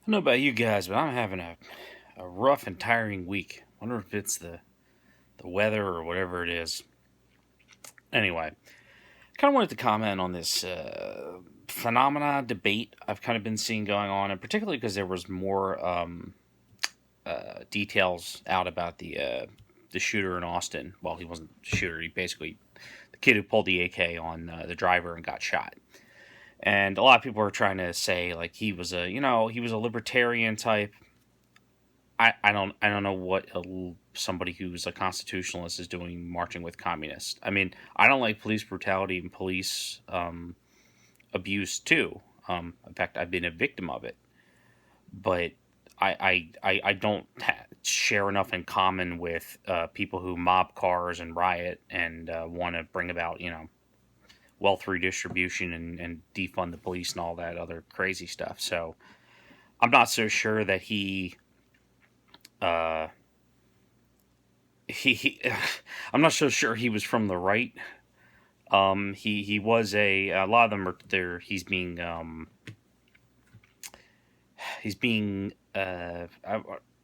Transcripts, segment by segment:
don't know about you guys, but I'm having a rough and tiring week. Wonder if it's the weather or whatever it is. Anyway, kind of wanted to comment on this phenomena debate I've kind of been seeing going on, and particularly because there was more details out about the shooter in Austin. Well, he wasn't the shooter. He basically the kid who pulled the AK on the driver and got shot. And a lot of people are trying to say like he was a libertarian type. I don't know what somebody who's a constitutionalist is doing marching with communists. I mean, I don't like police brutality and police abuse too. In fact, I've been a victim of it, but I don't share enough in common with people who mob cars and riot and want to bring about wealth redistribution and defund the police and all that other crazy stuff. So I'm not so sure that uh, he I'm not so sure he was from the right. He was a lot of them are there. He's being what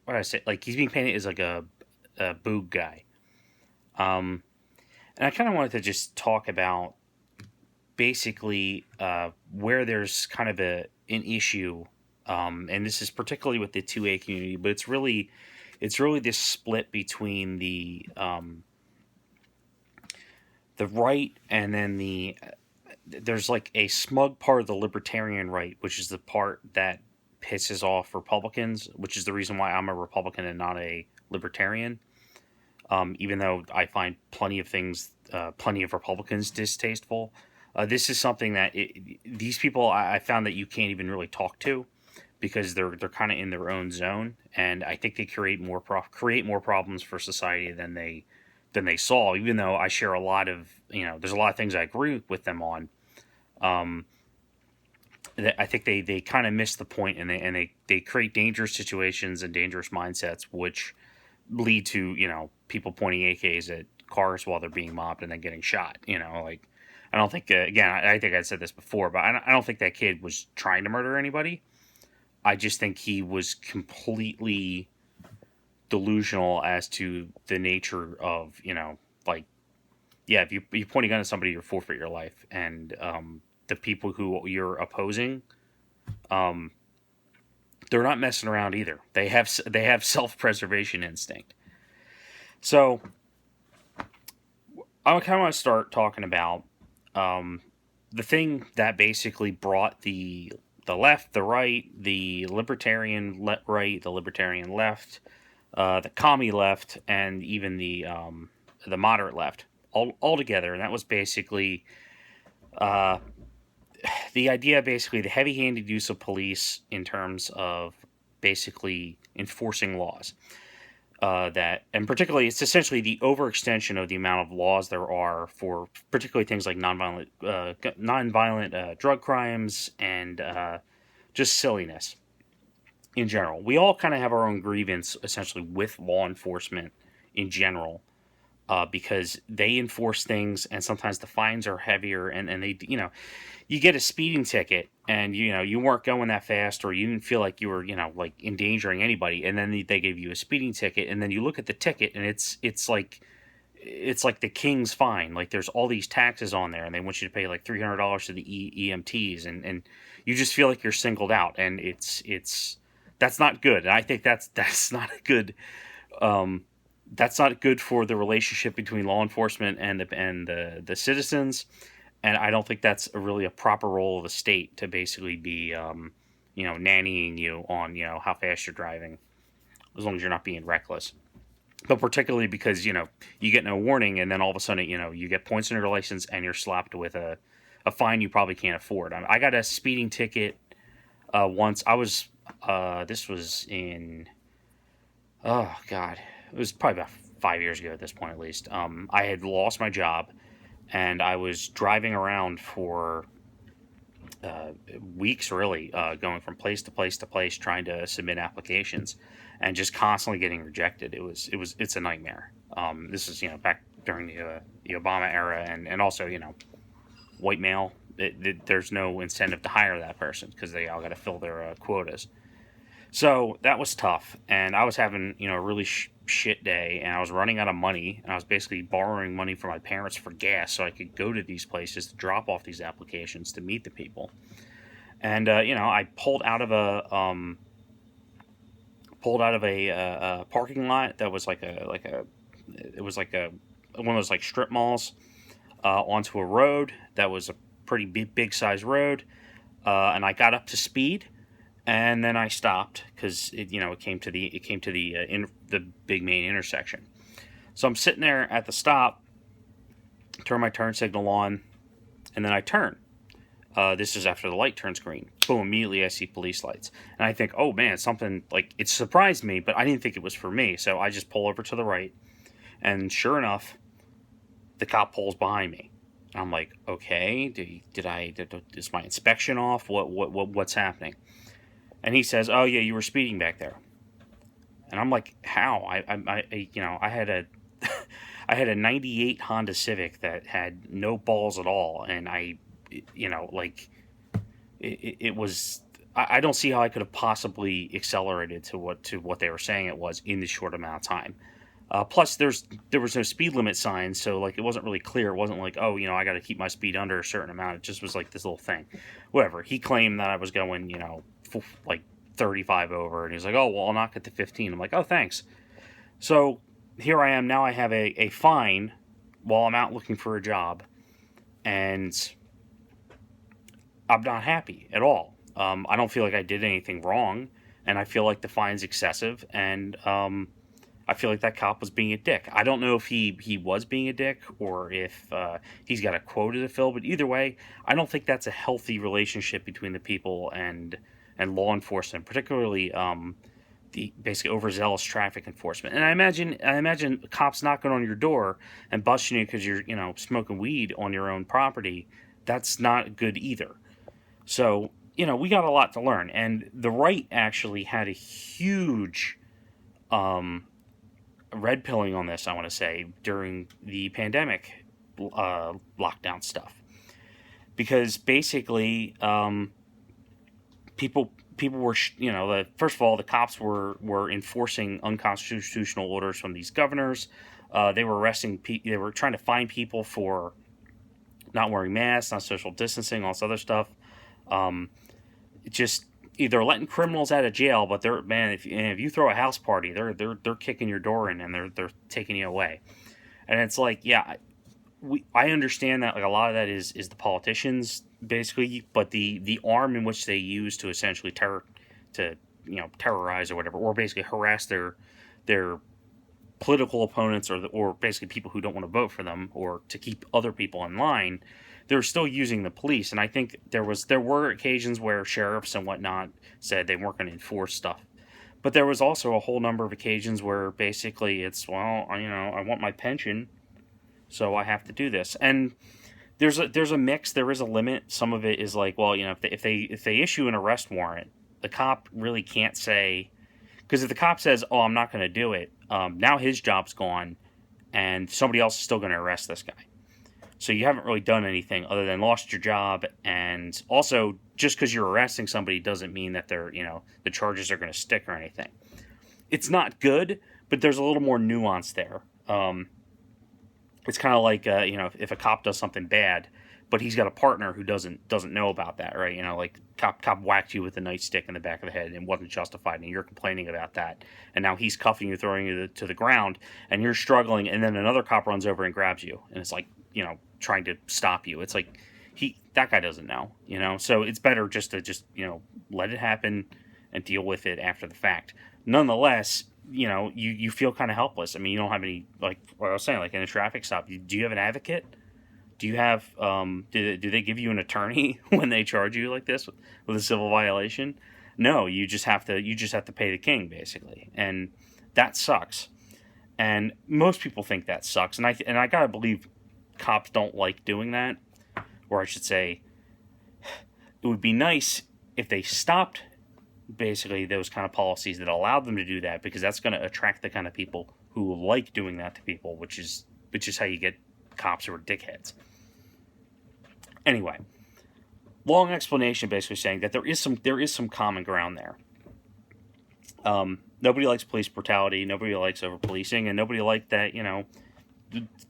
did I say? Like he's being painted as like a boog guy. Um, and I kind of wanted to just talk about basically where there's kind of an issue, and this is particularly with the 2A community, but it's really this split between the right and then there's like a smug part of the libertarian right, which is the part that pisses off Republicans, which is the reason why I'm a Republican and not a libertarian. Even though I find plenty of Republicans distasteful, this is something that these people I found that you can't even really talk to because they're kind of in their own zone, and I think they create more problems for society than they solve. Even though I share a lot of there's a lot of things I agree with them on. Um, I think they kind of miss the point, and they create dangerous situations and dangerous mindsets, which lead to people pointing AKs at cars while they're being mobbed and then getting shot. Like I don't think again I think I said this before, but I don't think that kid was trying to murder anybody. I just think he was completely delusional as to the nature of like yeah, if you point a gun at somebody, you're forfeit your life, and the people who you're opposing, um, they're not messing around either. They have self preservation instinct. So I kind of want to start talking about um, the thing that basically brought the left, the right, the right, the libertarian left, the commie left, and even the moderate left all together, and that was basically uh, the idea, basically the heavy-handed use of police in terms of basically enforcing laws. That and particularly it's essentially the overextension of the amount of laws there are for particularly things like nonviolent drug crimes and just silliness in general. We all kind of have our own grievance essentially with law enforcement in general, because they enforce things and sometimes the fines are heavier, and they you get a speeding ticket and you weren't going that fast, or you didn't feel like you were like endangering anybody, and then they gave you a speeding ticket, and then you look at the ticket and it's like the king's fine. Like there's all these taxes on there, and they want you to pay like $300 to the EMTs, and you just feel like you're singled out, and it's that's not good. And I think that's not a good um, that's not good for the relationship between law enforcement and the citizens. And I don't think that's really a proper role of the state to basically be nannying you on how fast you're driving, as long as you're not being reckless. But particularly because you get no warning, and then all of a sudden you get points on your license and you're slapped with a fine you probably can't afford. I got a speeding ticket once. I was this was in oh god, it was probably about 5 years ago at this point at least. I had lost my job, and I was driving around for weeks, really, going from place to place to place, trying to submit applications, and just constantly getting rejected. It's a nightmare. This is back during the Obama era, and also white male. There's no incentive to hire that person because they all got to fill their quotas. So that was tough, and I was having, a really shit day, and I was running out of money, and I was basically borrowing money from my parents for gas so I could go to these places to drop off these applications to meet the people. And I pulled out of a parking lot that was it was like a one of those like strip malls, onto a road that was a pretty big size road, and I got up to speed, and then I stopped because it came to the big main intersection. So I'm sitting there at the stop, turn my turn signal on, and then I turn. This is after the light turns green. Boom! Immediately I see police lights, and I think, oh man, something like it surprised me, but I didn't think it was for me. So I just pull over to the right, and sure enough, the cop pulls behind me. I'm like, okay, is my inspection off? What's happening? And he says, oh yeah, you were speeding back there. And I'm like, how? I had a I had a '98 Honda Civic that had no balls at all, and like it was. I don't see how I could have possibly accelerated to what they were saying it was in this short amount of time. Plus, there was no speed limit sign, so like it wasn't really clear. It wasn't like, oh, I got to keep my speed under a certain amount. It just was like this little thing. Whatever. He claimed that I was going, like 35 over, and he's like, oh, well, I'll knock it to 15. I'm like, oh, thanks. So here I am now. I have a fine while I'm out looking for a job, and I'm not happy at all. I don't feel like I did anything wrong, and I feel like the fine's excessive, and I feel like that cop was being a dick. I don't know if he was being a dick or if he's got a quota to fill, but either way, I don't think that's a healthy relationship between the people and law enforcement, particularly the basically overzealous traffic enforcement. And I imagine cops knocking on your door and busting you because you're smoking weed on your own property. That's not good either. So we got a lot to learn, and the right actually had a huge red pilling on this, I want to say, during the pandemic lockdown stuff, because basically people were first of all, the cops were enforcing unconstitutional orders from these governors. They were they were trying to fine people for not wearing masks, not social distancing, all this other stuff. Just either letting criminals out of jail, but if you throw a house party, they're kicking your door in and they're taking you away. And it's like, yeah, I understand that, like, a lot of that is the politicians basically, but the arm in which they use to essentially terrorize or whatever, or basically harass their political opponents, or basically people who don't want to vote for them, or to keep other people in line, they're still using the police. And I think there were occasions where sheriffs and whatnot said they weren't going to enforce stuff, but there was also a whole number of occasions where basically it's, well, I want my pension, so I have to do this. And there's a mix. There is a limit. Some of it is like, well, if they issue an arrest warrant, the cop really can't say, because if the cop says, oh, I'm not going to do it, now his job's gone, and somebody else is still going to arrest this guy. So you haven't really done anything other than lost your job. And also, just because you're arresting somebody doesn't mean that the charges are going to stick or anything. It's not good, but there's a little more nuance there. It's kind of like if a cop does something bad, but he's got a partner who doesn't know about that, right? Like cop whacked you with a nightstick in the back of the head and wasn't justified, and you're complaining about that, and now he's cuffing you, throwing you to the ground, and you're struggling, and then another cop runs over and grabs you, and it's like, trying to stop you. It's like that guy doesn't know, so it's better just to let it happen and deal with it after the fact. Nonetheless, you feel kind of helpless. I mean, you don't have any, like what I was saying, like in a traffic stop, do you have an advocate? Do you have do they give you an attorney when they charge you like this with a civil violation? No, you just have to pay the king, basically, and that sucks. And most people think that sucks, and I gotta believe cops don't like doing that, or I should say, it would be nice if they stopped basically those kind of policies that allowed them to do that, because that's going to attract the kind of people who like doing that to people, which is how you get cops who are dickheads. Anyway, long explanation basically saying that there is some common ground there. Nobody likes police brutality. Nobody likes over policing, and nobody liked that.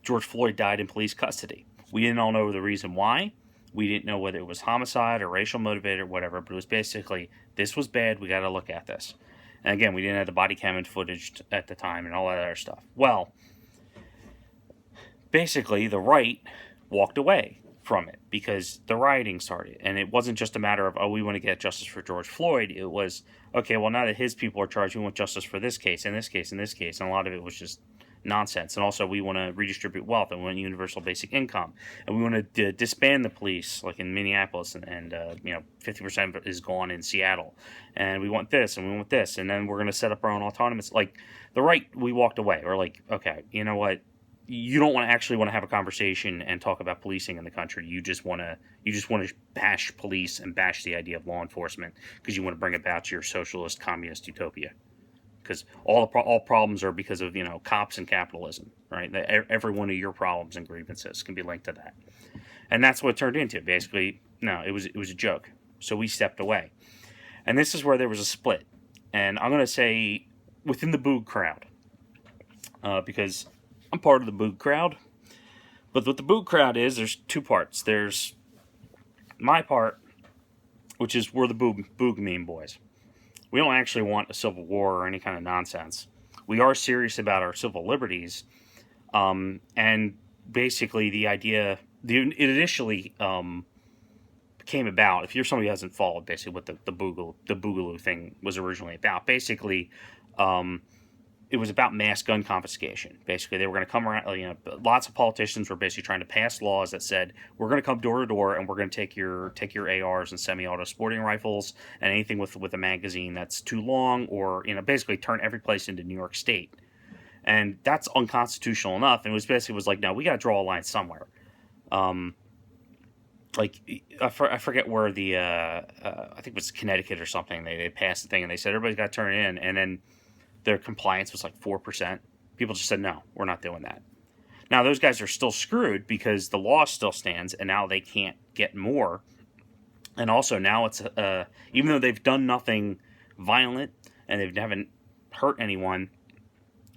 George Floyd died in police custody. We didn't all know the reason why. We didn't know whether it was homicide or racial motivated or whatever, but it was basically, this was bad, we got to look at this. And again, we didn't have the body cam and footage at the time and all that other stuff. Well, basically, the right walked away from it because the rioting started. And it wasn't just a matter of, oh, we want to get justice for George Floyd. It was, okay, well, now that his people are charged, we want justice for this case, and this case, and this case. And a lot of it was just nonsense. And also, we want to redistribute wealth, and we want universal basic income, and we want to disband the police, like in Minneapolis, and 50% is gone in Seattle, and we want this, and we want this, and then we're going to set up our own autonomous. Like the right, we walked away. We're like, okay, you know what? You don't want to have a conversation and talk about policing in the country. You just want to bash police and bash the idea of law enforcement because you want to bring about your socialist communist utopia. Because all problems are because of cops and capitalism, right? Every one of your problems and grievances can be linked to that, and that's what it turned into. Basically, no, it was a joke. So we stepped away, and this is where there was a split. And I'm going to say within the Boog crowd, because I'm part of the Boog crowd. But what the Boog crowd is, there's two parts. There's my part, which is we're the Boogameme boys. We don't actually want a civil war or any kind of nonsense. We are serious about our civil liberties. And basically the idea, it initially came about, if you're somebody who hasn't followed basically what the Boogaloo thing was originally about, basically it was about mass gun confiscation. Basically, they were going to come around. Lots of politicians were basically trying to pass laws that said we're going to come door to door and we're going to take your ARs and semi-auto sporting rifles and anything with a magazine that's too long, or basically turn every place into New York State. And that's unconstitutional enough. And it was like, no, we got to draw a line somewhere. I forget where the I think it was Connecticut or something. They passed the thing and they said everybody's got to turn it in, and then their compliance was like 4%. People just said, no, we're not doing that. Now, those guys are still screwed because the law still stands, and now they can't get more. And also, now it's, even though they've done nothing violent and they haven't hurt anyone,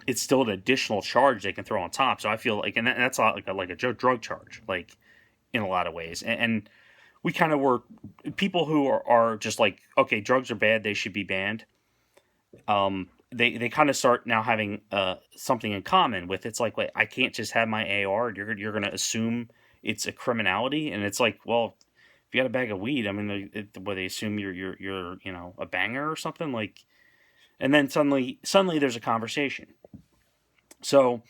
it's still an additional charge they can throw on top. So I feel like, and that's like a drug charge, like in a lot of ways. And we kind of were people who are just like, okay, drugs are bad, they should be banned. They kind of start now having something in common with, it's like, wait, I can't just have my AR. You're going to assume it's a criminality, and it's like, well, if you got a bag of weed, I mean, they assume you're a banger or something, like, and then suddenly there's a conversation. So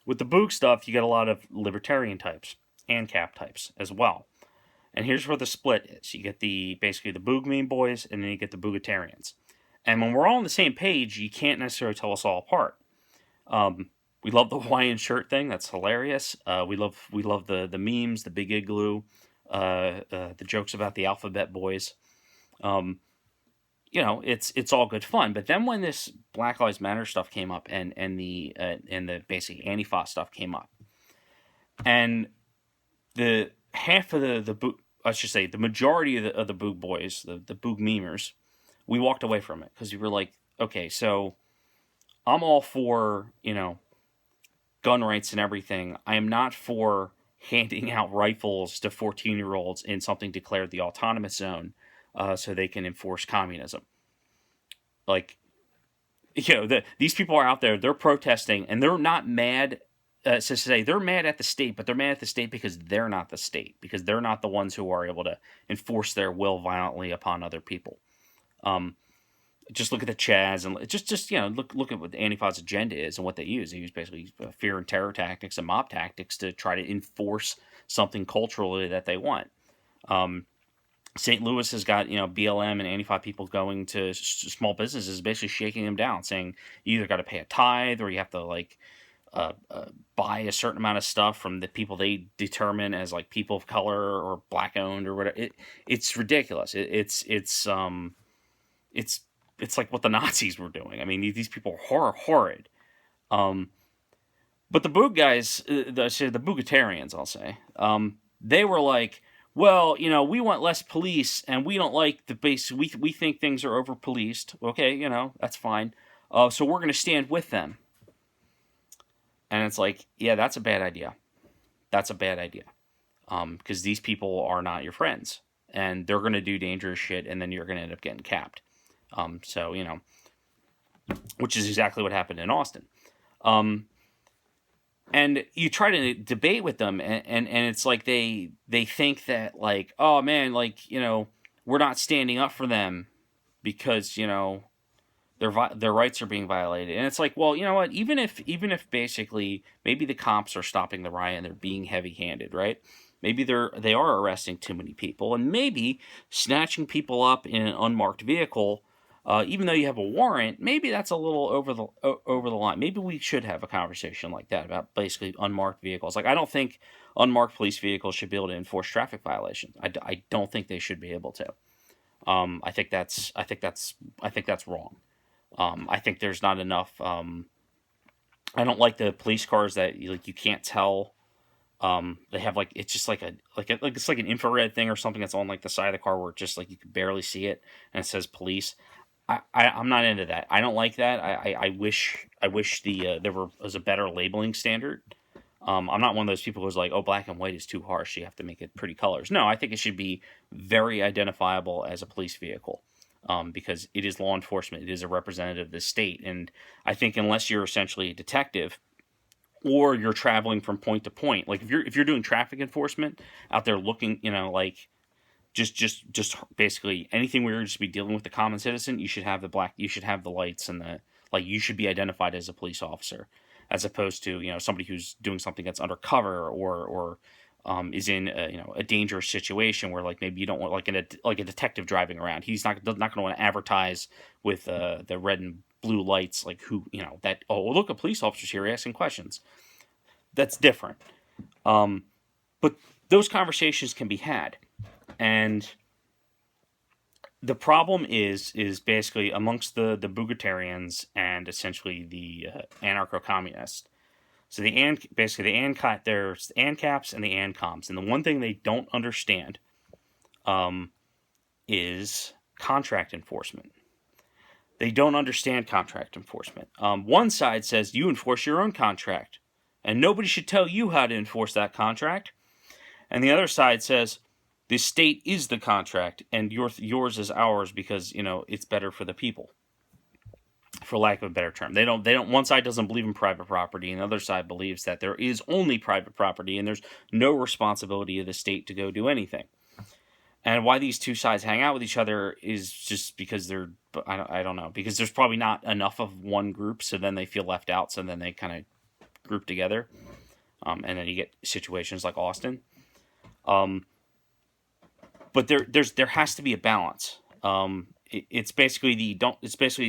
with the Boog stuff, you get a lot of libertarian types and cap types as well. And here's where the split is. You get basically the Boogameme boys, and then you get the Boogatarians. And when we're all on the same page, you can't necessarily tell us all apart. We love the Hawaiian shirt thing; that's hilarious. We love the memes, the big igloo, the jokes about the alphabet boys. It's all good fun. But then when this Black Lives Matter stuff came up, and the basic Antifa stuff came up, and the half of the majority of the Boog boys, the Boogamemers, we walked away from it because we were like, okay, so I'm all for, gun rights and everything. I am not for handing out rifles to 14-year-olds in something declared the autonomous zone so they can enforce communism. Like, these people are out there, they're protesting, and they're not mad. They're mad at the state, but they're mad at the state because they're not the state, because they're not the ones who are able to enforce their will violently upon other people. Just look at the Chaz, and just look at what the Antifa's agenda is and what they use. They use basically fear and terror tactics and mob tactics to try to enforce something culturally that they want. St. Louis has got BLM and Antifa people going to small businesses, basically shaking them down, saying you either got to pay a tithe or you have to buy a certain amount of stuff from the people they determine as like people of color or black owned or whatever. It's ridiculous. It's like what the Nazis were doing. I mean, these people are horrid. But the Boog guys, the Boogatarians, I'll say, they were like, well, we want less police, and we don't like the base. We think things are over policed. Okay, that's fine. So we're going to stand with them. And it's like, yeah, that's a bad idea. That's a bad idea. Because these people are not your friends, and they're going to do dangerous shit, and then you're going to end up getting capped. So which is exactly what happened in Austin. And you try to debate with them, and it's like they think that, like, oh man, like, we're not standing up for them because their rights are being violated. And it's like, well, you know what, even if basically maybe the cops are stopping the riot and they're being heavy-handed, right? Maybe they are arresting too many people, and maybe snatching people up in an unmarked vehicle, even though you have a warrant, maybe that's a little over the line. Maybe we should have a conversation like that about basically unmarked vehicles. Like, I don't think unmarked police vehicles should be able to enforce traffic violations. I don't think they should be able to. I think that's wrong. I think there's not enough. I don't like the police cars that you can't tell. They have it's just it's like an infrared thing or something that's on like the side of the car where it's just like you can barely see it and it says police. I'm not into that. I don't like that. I wish there was a better labeling standard. I'm not one of those people who's like, oh, black and white is too harsh, you have to make it pretty colors. No, I think it should be very identifiable as a police vehicle, because it is law enforcement. It is a representative of the state. And I think unless you're essentially a detective or you're traveling from point to point, like if you're doing traffic enforcement out there looking, just basically anything where you're just be dealing with the common citizen, you should have the lights and you should be identified as a police officer, as opposed to somebody who's doing something that's undercover or is in a dangerous situation where maybe you don't want like a detective driving around. He's not going to want to advertise with the red and blue lights, like who that, oh, look, a police officer's here asking questions. That's different. But those conversations can be had. And the problem is basically amongst the Boogatarians and essentially the anarcho-communists. So there's the ANCAPs and the ANCOMs, and the one thing they don't understand is contract enforcement. They don't understand contract enforcement. One side says you enforce your own contract, and nobody should tell you how to enforce that contract. And the other side says the state is the contract, and yours is ours because it's better for the people, for lack of a better term. They don't. One side doesn't believe in private property, and the other side believes that there is only private property, and there's no responsibility of the state to go do anything. And why these two sides hang out with each other is just because I don't know, because there's probably not enough of one group, so then they feel left out, so then they kind of group together, and then you get situations like Austin. But there has to be a balance. It's basically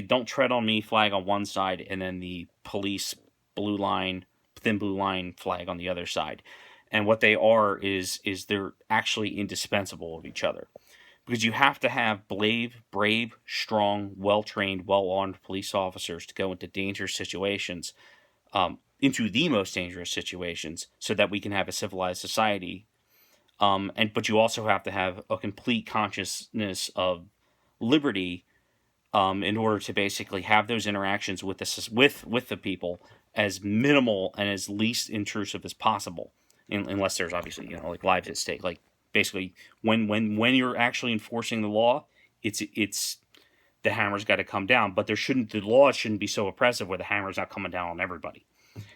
don't tread on me flag on one side, and then the police thin blue line flag on the other side. And what they are is they're actually indispensable of each other, because you have to have brave, strong, well-trained, well-armed police officers to go into dangerous situations, into the most dangerous situations, so that we can have a civilized society. But you also have to have a complete consciousness of liberty, in order to basically have those interactions with the people as minimal and as least intrusive as possible, unless there's obviously like lives at stake. Like basically, when you're actually enforcing the law, it's the hammer's got to come down, but the law shouldn't be so oppressive where the hammer's not coming down on everybody.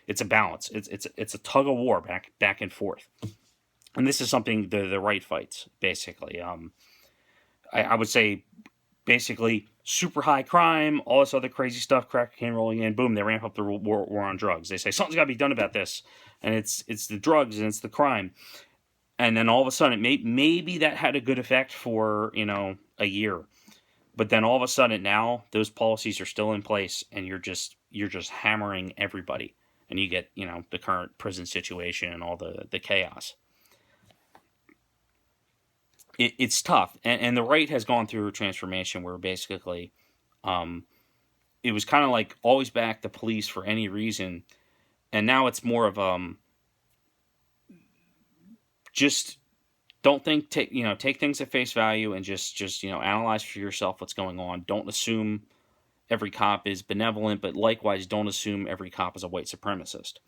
It's a balance. It's a tug of war back and forth. And this is something the right fights, basically. I would say, basically, super high crime, all this other crazy stuff, crack cocaine rolling in, boom, they ramp up the war on drugs. They say, something's got to be done about this. And it's the drugs and it's the crime. And then all of a sudden, maybe that had a good effect for, a year. But then all of a sudden now, those policies are still in place, and you're just hammering everybody. And you get, the current prison situation and all the chaos. It's tough, and the right has gone through a transformation where basically, it was kind of like always back the police for any reason, and now it's more of just don't think take things at face value and just analyze for yourself what's going on. Don't assume every cop is benevolent, but likewise don't assume every cop is a white supremacist.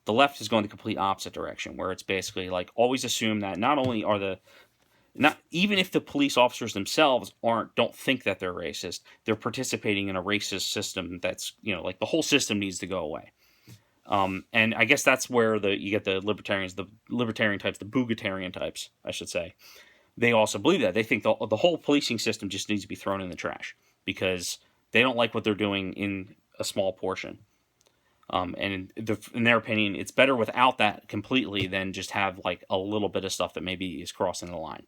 The left is going the complete opposite direction, where it's basically like always assume that not only are not even if the police officers themselves don't think that they're racist, they're participating in a racist system that's like the whole system needs to go away. And I guess that's where you get the libertarian types, the Boogatarian types, I should say. They also believe that. They think the whole policing system just needs to be thrown in the trash because they don't like what they're doing in a small portion. And in their opinion, it's better without that completely than just have like a little bit of stuff that maybe is crossing the line.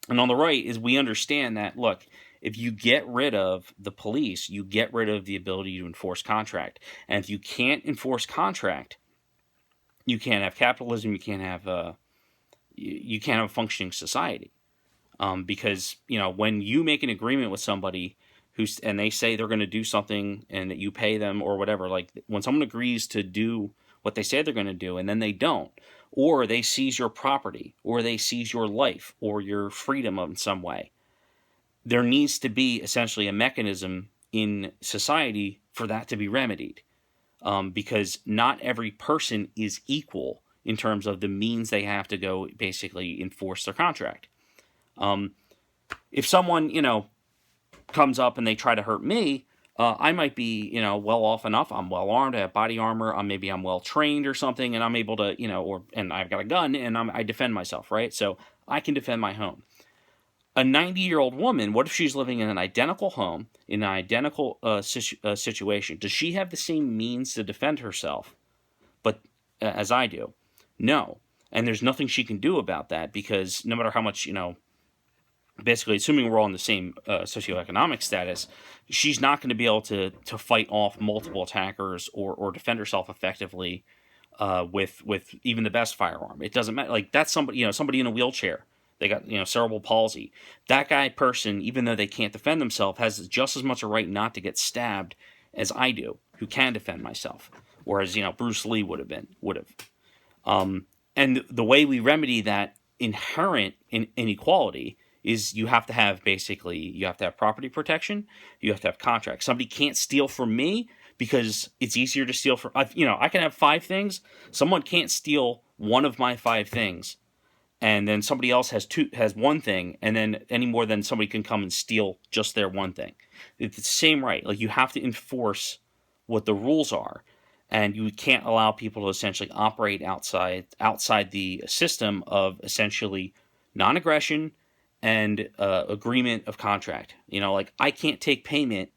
And on the right is we understand that, look, if you get rid of the police, you get rid of the ability to enforce contract. And if you can't enforce contract, you can't have capitalism, you can't have a functioning society. Because, when you make an agreement with somebody and they say they're going to do something and that you pay them or whatever, like when someone agrees to do what they say they're going to do and then they don't, or they seize your property, or they seize your life or your freedom in some way, there needs to be essentially a mechanism in society for that to be remedied. Because not every person is equal in terms of the means they have to go basically enforce their contract. If someone, comes up and they try to hurt me, I might be, well off enough. I'm well armed. I have body armor. Maybe I'm well trained or something, and I'm able to, and I've got a gun, and I defend myself, right? So I can defend my home. A 90-year-old woman, what if she's living in an identical home, in an identical situation? Does she have the same means to defend herself, but as I do? No. And there's nothing she can do about that because no matter how much, basically, assuming we're all in the same socioeconomic status, she's not going to be able to fight off multiple attackers or defend herself effectively with even the best firearm. It doesn't matter. Like that's somebody in a wheelchair. They got cerebral palsy. That person, even though they can't defend themselves, has just as much a right not to get stabbed as I do, who can defend myself. Whereas Bruce Lee would have. And the way we remedy that inherent inequality is you have to have property protection, you have to have contracts. Somebody can't steal from me because it's easier to steal from, I can have 5 things. Someone can't steal one of my 5 things, and then somebody else has one thing, and then any more than somebody can come and steal just their one thing. It's the same right. Like you have to enforce what the rules are, and you can't allow people to essentially operate outside the system of essentially non-aggression and agreement of contract. Like I can't take payment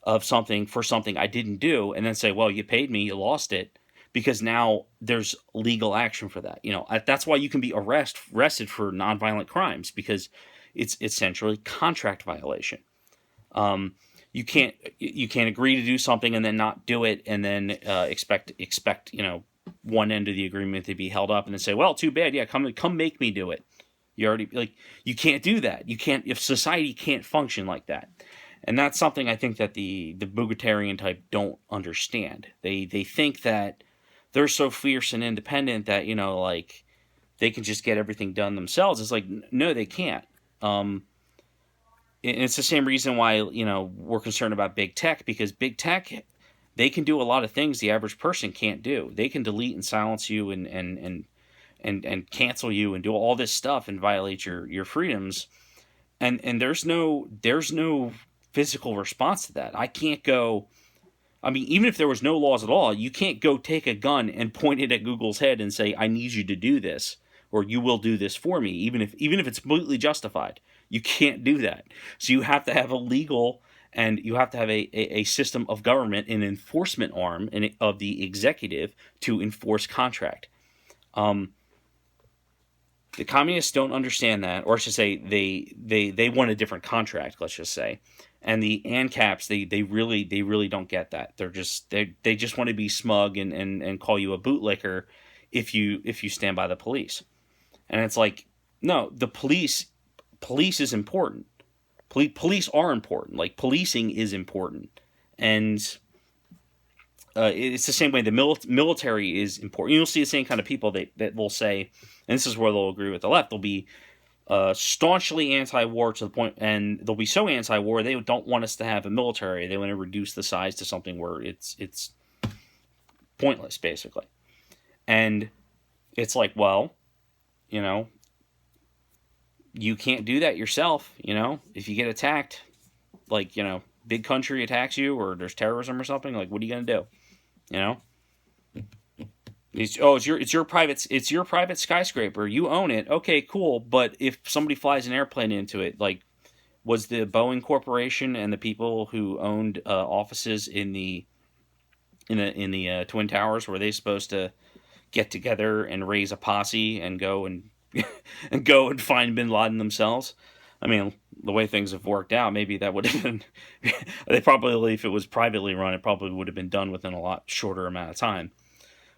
of something for something I didn't do and then say, well, you paid me, you lost it, because now there's legal action for that. That's why you can be arrested for nonviolent crimes, because it's essentially contract violation. You can't agree to do something and then not do it and then expect one end of the agreement to be held up and then say, well, too bad, yeah, come make me do it. You can't do that. You can't, if society can't function like that. And that's something I think that the Boogatarian type don't understand. They think that they're so fierce and independent that, they can just get everything done themselves. It's like, no, they can't. And it's the same reason why, we're concerned about big tech, because big tech, they can do a lot of things the average person can't do. They can delete and silence you and cancel you and do all this stuff and violate your freedoms. And there's no physical response to that. I can't go, even if there was no laws at all, you can't go take a gun and point it at Google's head and say, I need you to do this, or you will do this for me, even if it's completely justified. You can't do that. So you have to have a legal, and you have to have a system of government, an enforcement arm of the executive to enforce contract. The communists don't understand that, or I should say, they want a different contract, let's just say. And the ANCAPs, they really don't get that. They just want to be smug and call you a bootlicker if you stand by the police. And it's like, no, the police is important. Police are important. Like, policing is important. And it's the same way the military is important. You'll see the same kind of people that will say, and this is where they'll agree with the left. They'll be staunchly anti-war to the point, and they'll be so anti-war they don't want us to have a military. They want to reduce the size to something where it's pointless, basically. And it's like, well, you know, you can't do that yourself. You know, if you get attacked, like, you know, big country attacks you, or there's terrorism or something, like, what are you gonna do? You know, it's your private skyscraper. You own it. Okay, cool. But if somebody flies an airplane into it, like, was the Boeing Corporation and the people who owned offices in the Twin Towers, were they supposed to get together and raise a posse and go and and go and find Bin Laden themselves? I mean, the way things have worked out, maybe that would have been. They probably, if it was privately run, it probably would have been done within a lot shorter amount of time.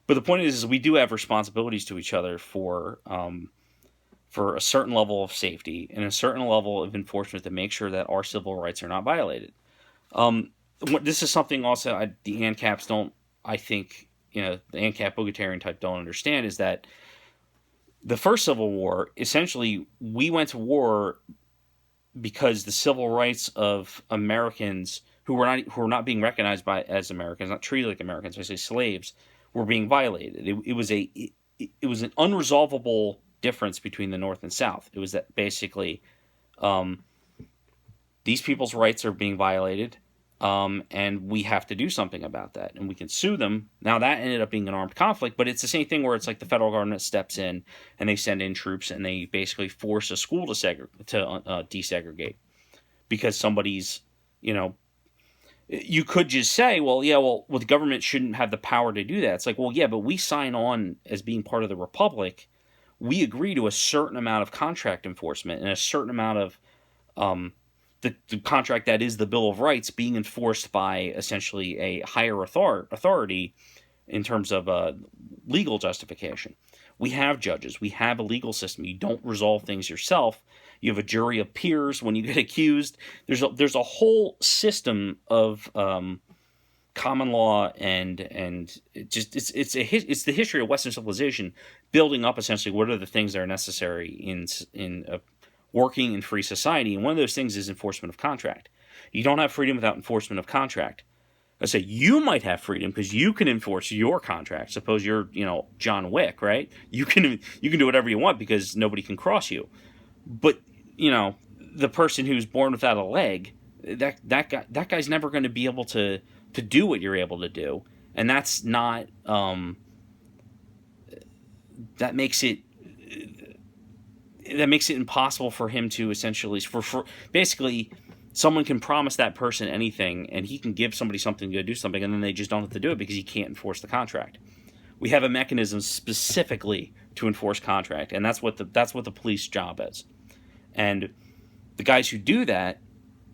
But the point is we do have responsibilities to each other for a certain level of safety and a certain level of enforcement to make sure that our civil rights are not violated. This is something also the ANCAPs don't, I think, you know, the ANCAP Boogatarian type don't understand, is that the first Civil War, essentially, we went to war because the civil rights of Americans who were not being recognized as Americans, not treated like Americans, I say slaves, were being violated. It was an unresolvable difference between the North and South. It was that basically these people's rights are being violated, and we have to do something about that, and we can sue them. Now, that ended up being an armed conflict, but it's the same thing where it's like the federal government steps in and they send in troops and they basically force a school to desegregate because somebody's, you know, you could just say, well, yeah, well, the government shouldn't have the power to do that. It's like, well, yeah, but we sign on as being part of the Republic. We agree to a certain amount of contract enforcement and a certain amount of the contract that is the Bill of Rights being enforced by essentially a higher authority in terms of legal justification. We have judges. We have a legal system. You don't resolve things yourself. You have a jury of peers when you get accused. There's a whole system of common law and it's the history of Western civilization building up essentially what are the things that are necessary in a working in free society, and one of those things is enforcement of contract. You don't have freedom without enforcement of contract. I say you might have freedom because you can enforce your contract. Suppose you're, you know, John Wick, right? You can do whatever you want because nobody can cross you. But, you know, the person who's born without a leg, that guy's never going to be able to do what you're able to do, and that's not that makes it impossible for him to essentially for basically someone can promise that person anything and he can give somebody something to do something and then they just don't have to do it because he can't enforce the contract. We have a mechanism specifically to enforce contract, and that's what the police job is. And the guys who do that,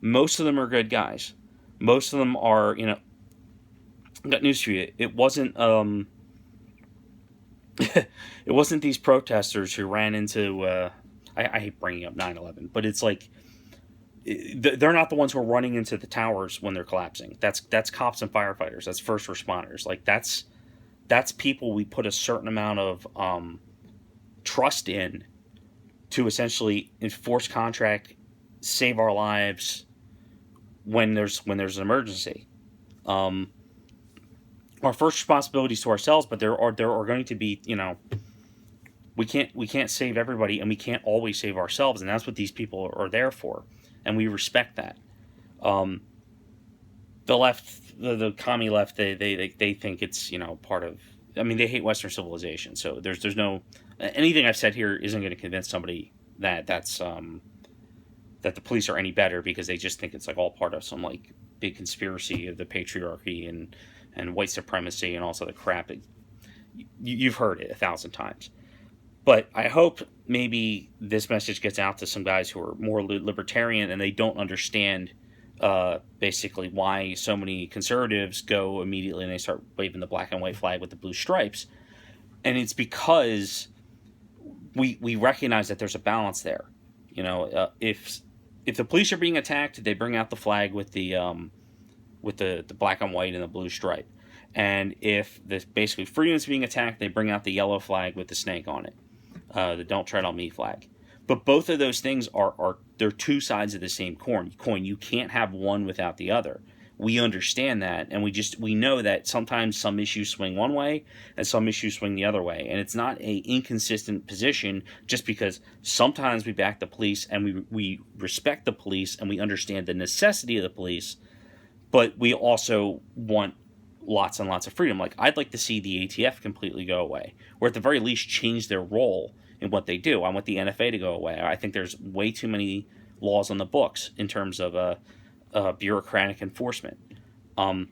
most of them are good guys. Most of them are, you know, I've got news for you. It wasn't it wasn't these protesters who ran into I hate bringing up 9/11, but it's like they're not the ones who are running into the towers when they're collapsing. That's cops and firefighters. That's first responders. Like that's people we put a certain amount of trust in to essentially enforce contract, save our lives when there's an emergency. Our first responsibility is to ourselves, but there are going to be, you know, we can't save everybody, and we can't always save ourselves, and that's what these people are there for, and we respect that. The left, the commie left, they think it's, you know, part of. I mean, they hate Western civilization, so there's no anything I've said here isn't going to convince somebody that that the police are any better because they just think it's like all part of some like big conspiracy of the patriarchy and white supremacy and all this other crap. You've heard it 1,000 times. But I hope maybe this message gets out to some guys who are more libertarian and they don't understand basically why so many conservatives go immediately and they start waving the black and white flag with the blue stripes. And it's because we recognize that there's a balance there. You know, if the police are being attacked, they bring out the flag with the black and white and the blue stripe. And if the basically freedom is being attacked, they bring out the yellow flag with the snake on it, the "Don't Tread on Me" flag. But both of those things are they're two sides of the same coin. You can't have one without the other. We understand that, and we know that sometimes some issues swing one way and some issues swing the other way, and it's not a inconsistent position just because sometimes we back the police and we respect the police and we understand the necessity of the police, but we also want lots and lots of freedom. Like, I'd like to see the ATF completely go away, or at the very least change their role in what they do. I want the NFA to go away. I think there's way too many laws on the books in terms of bureaucratic enforcement. I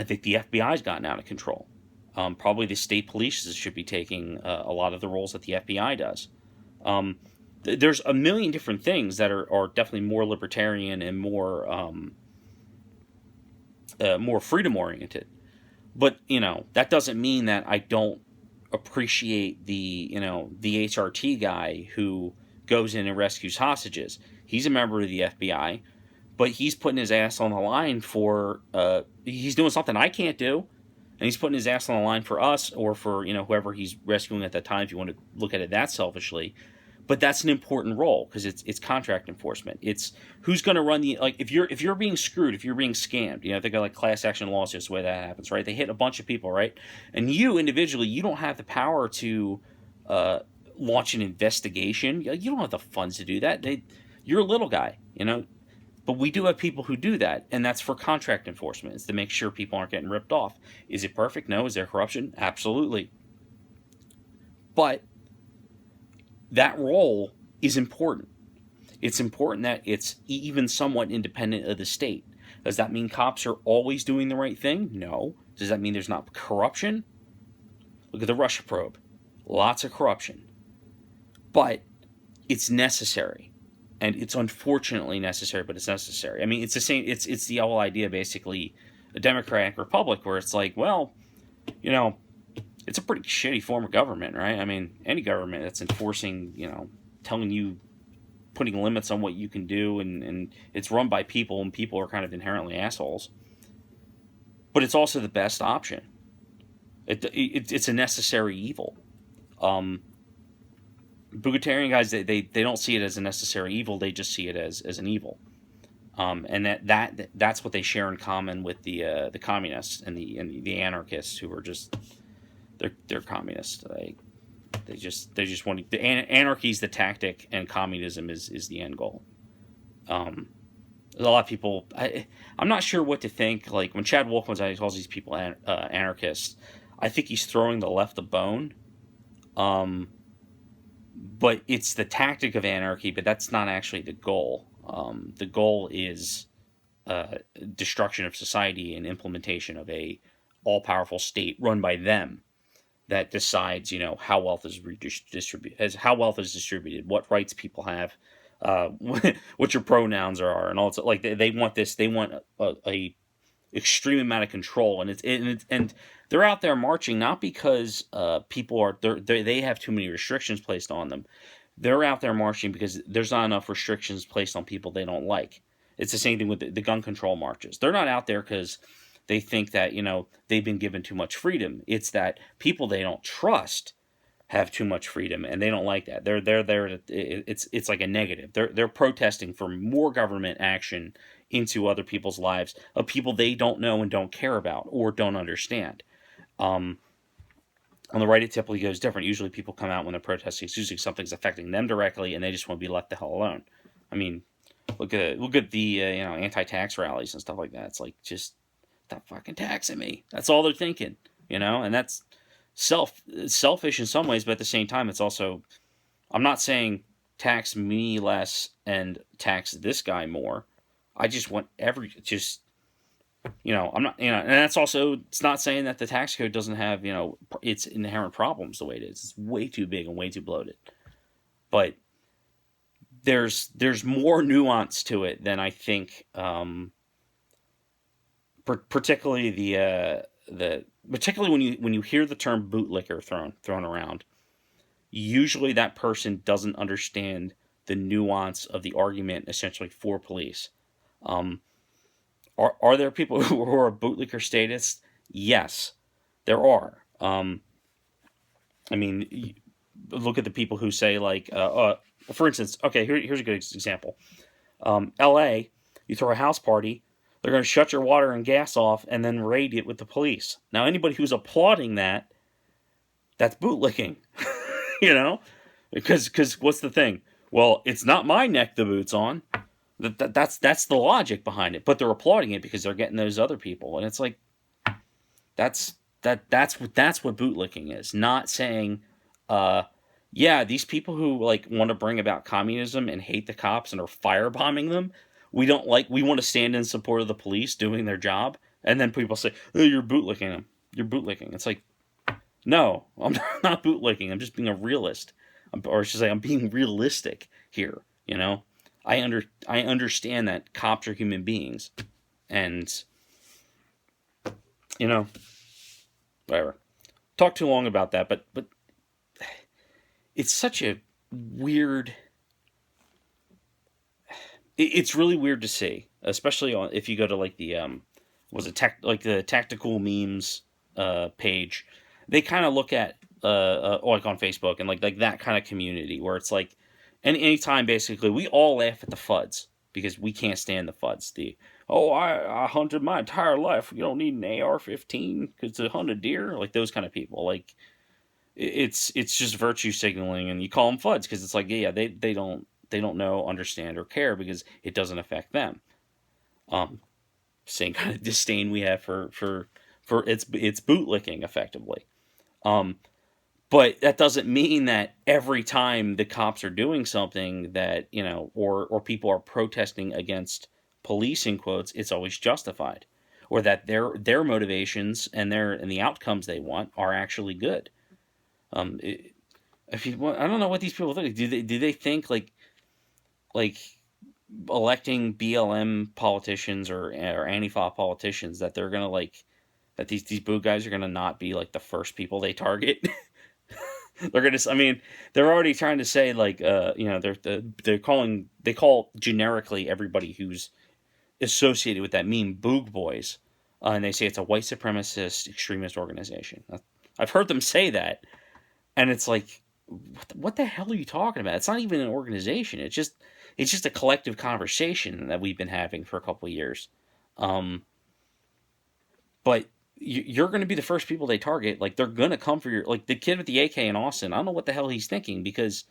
think the FBI's gotten out of control. Probably the state police should be taking a lot of the roles that the FBI does. There's a million different things that are definitely more libertarian and more freedom oriented. But that doesn't mean that I don't appreciate the HRT guy who goes in and rescues hostages. He's a member of the FBI, but he's putting his ass on the line for he's doing something I can't do, and he's putting his ass on the line for us or for whoever he's rescuing at that time, if you want to look at it that selfishly. But that's an important role because it's contract enforcement. It's who's going to run the, like, if you're being screwed, if you're being scammed, they got like class action lawsuits, the way that happens, right? They hit a bunch of people, right? And you individually, you don't have the power to launch an investigation. You don't have the funds to do that. You're a little guy, But we do have people who do that, and that's for contract enforcement. It's to make sure people aren't getting ripped off. Is it perfect? No. Is there corruption? Absolutely. But that role is important. It's important that it's even somewhat independent of the state. Does that mean cops are always doing the right thing? No. Does that mean there's not corruption? Look at the Russia probe. Lots of corruption. But it's necessary. And it's unfortunately necessary, but it's necessary. I mean, it's the same. It's the whole idea, basically, a democratic republic, where it's like, well, it's a pretty shitty form of government, right? I mean, any government that's enforcing, telling you, putting limits on what you can do, and it's run by people, and people are kind of inherently assholes. But it's also the best option. It's a necessary evil. Boogatarian guys, they don't see it as a necessary evil. They just see it as an evil. And that's what they share in common with the communists and the anarchists, who are just they're communists. They just want to, anarchy is the tactic, and communism is the end goal. A lot of people, I'm not sure what to think. Like, when Chad Wolf calls these people anarchists, I think he's throwing the left a bone. But it's the tactic of anarchy, but that's not actually the goal. The goal is destruction of society and implementation of a all-powerful state run by them, that decides, how wealth is distributed, what rights people have, what your pronouns are, and all. Like, they want this. They want a extreme amount of control, and they're out there marching not because people are they have too many restrictions placed on them. They're out there marching because there's not enough restrictions placed on people they don't like. It's the same thing with the gun control marches. They're not out there because they think that they've been given too much freedom. It's that people they don't trust have too much freedom, and they don't like that. They're there. It's like a negative. They're protesting for more government action into other people's lives, of people they don't know and don't care about or don't understand. On the right, it typically goes different. Usually people come out when they're protesting. It's usually something's affecting them directly, and they just want to be left the hell alone. I mean, look at the anti-tax rallies and stuff like that. It's like, just stop fucking taxing me. That's all they're thinking, and that's selfish in some ways, but at the same time, it's also, I'm not saying tax me less and tax this guy more. I just want I'm not, and that's also, it's not saying that the tax code doesn't have, its inherent problems the way it is. It's way too big and way too bloated. But there's more nuance to it than I think, particularly particularly when you hear the term bootlicker thrown around. Usually that person doesn't understand the nuance of the argument essentially for police. Are there people who are bootlicker statists? Yes, there are. I mean, look at the people who say like, for instance, okay, here's a good example. L.A. You throw a house party, they're going to shut your water and gas off and then raid it with the police. Now, anybody who's applauding that, that's bootlicking, you know, because what's the thing? Well, it's not my neck the boot's on. That's the logic behind it. But they're applauding it because they're getting those other people, and it's like that's what bootlicking is. Not saying, yeah, these people who like want to bring about communism and hate the cops and are firebombing them, we want to stand in support of the police doing their job, and then people say, oh, you're bootlicking them. You're bootlicking. It's like, no, I'm not bootlicking. I'm just being a realist, or I should say, I'm being realistic here. You know, I understand that cops are human beings, and you know, whatever. Talk too long about that, but it's such a weird. It's really weird to see, especially if you go to like the like the tactical memes page. They kind of look at like on Facebook and like that kind of community where it's like anytime basically we all laugh at the FUDs because we can't stand the FUDs. I hunted my entire life. You don't need an AR-15 because to hunt a deer, like those kind of people. Like it's just virtue signaling, and you call them FUDs because it's like they don't know, understand, or care because it doesn't affect them. Same kind of disdain we have for its bootlicking effectively. But that doesn't mean that every time the cops are doing something that, or people are protesting against police in quotes, it's always justified, or that their motivations and the outcomes they want are actually good. If you, I don't know what these people think. Do they think like electing BLM politicians or Antifa politicians that they're gonna like that these boot guys are gonna not be like the first people they target? They're gonna. I mean, they're already trying to say like, they call generically everybody who's associated with that meme Boog Boys, and they say it's a white supremacist extremist organization. I've heard them say that, and it's like, what the hell are you talking about? It's not even an organization. It's just a collective conversation that we've been having for a couple of years. But you're going to be the first people they target. Like, they're going to come for your... Like, the kid with the AK in Austin, I don't know what the hell he's thinking, because,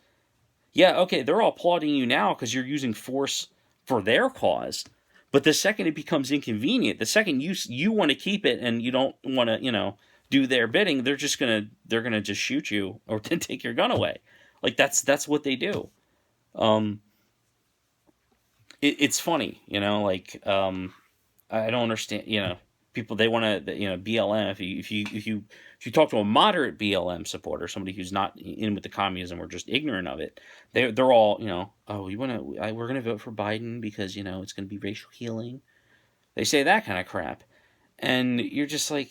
yeah, okay, they're all applauding you now because you're using force for their cause. But the second it becomes inconvenient, the second you want to keep it and you don't want to, do their bidding, they're going to just shoot you or take your gun away. Like, that's what they do. It's funny, like, I don't understand, people, they want to, BLM. If you talk to a moderate BLM supporter, somebody who's not in with the communism or just ignorant of it, they're all, we're gonna vote for Biden because it's gonna be racial healing. They say that kind of crap, and you're just like,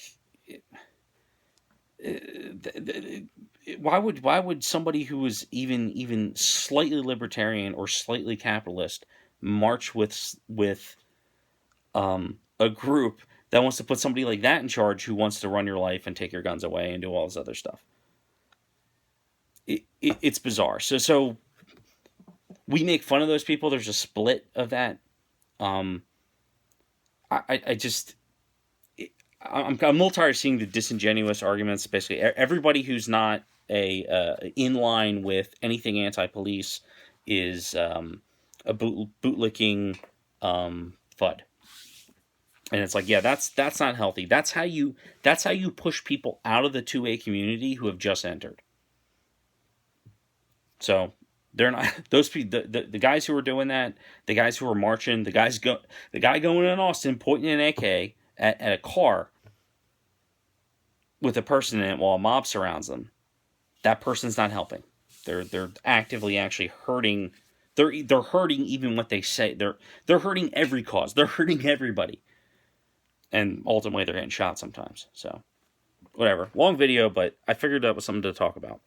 why would somebody who is even slightly libertarian or slightly capitalist march with a group that wants to put somebody like that in charge who wants to run your life and take your guns away and do all this other stuff? It's bizarre. So we make fun of those people. There's a split of that. I'm a little tired of seeing the disingenuous arguments. Basically, everybody who's not in line with anything anti-police is a bootlicking FUD. And it's like, yeah, that's not healthy. That's how you push people out of the 2A community who have just entered. So they're not those people. The guys who are doing that, the guys who are marching, the guy going in Austin pointing an AK at a car with a person in it while a mob surrounds them. That person's not helping. They're actively actually hurting. They're hurting even what they say. They're hurting every cause. They're hurting everybody. And ultimately, they're getting shot sometimes. So, whatever. Long video, but I figured that was something to talk about.